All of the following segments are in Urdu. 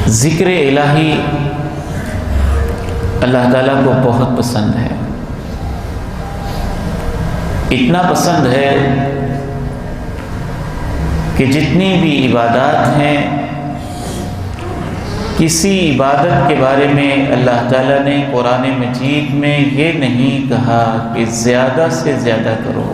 ذکر الہی اللہ تعالیٰ کو بہت پسند ہے، اتنا پسند ہے کہ جتنی بھی عبادات ہیں، کسی عبادت کے بارے میں اللہ تعالیٰ نے قرآن مجید میں یہ نہیں کہا کہ زیادہ سے زیادہ کرو۔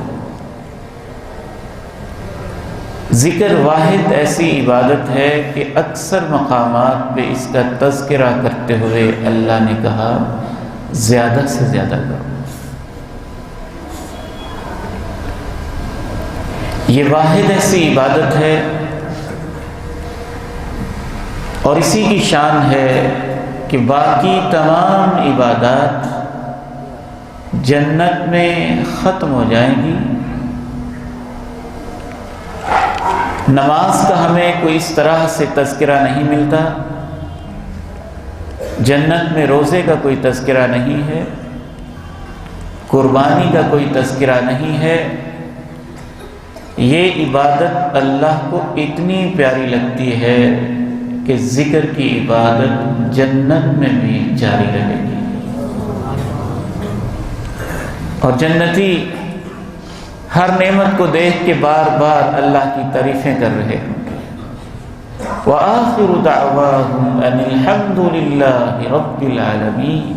ذکر واحد ایسی عبادت ہے کہ اکثر مقامات پہ اس کا تذکرہ کرتے ہوئے اللہ نے کہا زیادہ سے زیادہ کرو۔ یہ واحد ایسی عبادت ہے اور اسی کی شان ہے کہ باقی تمام عبادات جنت میں ختم ہو جائیں گی۔ نماز کا ہمیں کوئی اس طرح سے تذکرہ نہیں ملتا، جنت میں روزے کا کوئی تذکرہ نہیں ہے، قربانی کا کوئی تذکرہ نہیں ہے۔ یہ عبادت اللہ کو اتنی پیاری لگتی ہے کہ ذکر کی عبادت جنت میں بھی جاری رہے گی، اور جنتی ہر نعمت کو دیکھ کے بار بار اللہ کی تعریفیں کر رہے ہوں گے۔ وَآخِرُ دَعْوَاهُمْ أَنِ الْحَمْدُ لِلَّهِ رَبِّ الْعَالَمِينَ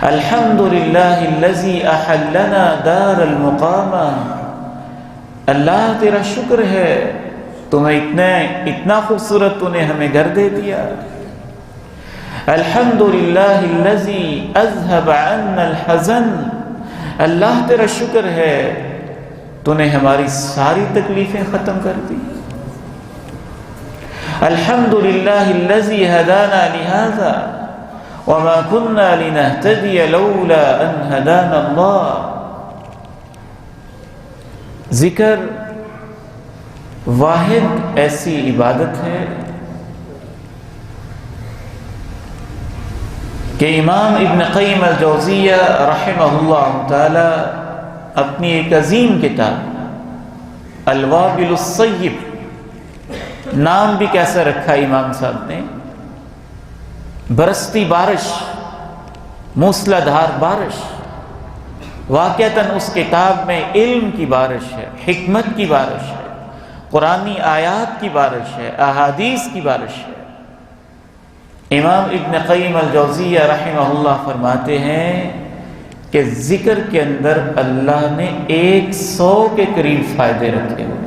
الْحَمْدُ لِلَّهِ الَّذِي أَحَلَّنَا دَارَ الْمُقَامَةِ، اللہ تیرا شکر ہے، تمہیں اتنا خوبصورت تو نے ہمیں گھر دے دیا۔ الْحَمْدُ لِلَّهِ الَّذِي أَذْهَبَ عَنَّا الْحَزَنَ، اللہ تیرا شکر ہے تو نے ہماری ساری تکلیفیں ختم کر دی۔ الحمدللہ الذی ہدانا لہذا وما كنا لنہتدی لولا ان ہدانا اللہ۔ ذکر واحد ایسی عبادت ہے کہ امام ابن قیم الجوزیہ رحمہ اللہ تعالی اپنی ایک عظیم کتاب الوابل الصیب، نام بھی کیسا رکھا امام صاحب نے، برستی بارش، موسلا دھار بارش، واقعتاً اس کتاب میں علم کی بارش ہے، حکمت کی بارش ہے، قرآنی آیات کی بارش ہے، احادیث کی بارش ہے۔ امام ابن قیم الجوزیہ رحمہ اللہ فرماتے ہیں کہ ذکر کے اندر اللہ نے 100 کے قریب فائدے رکھے ہوئے۔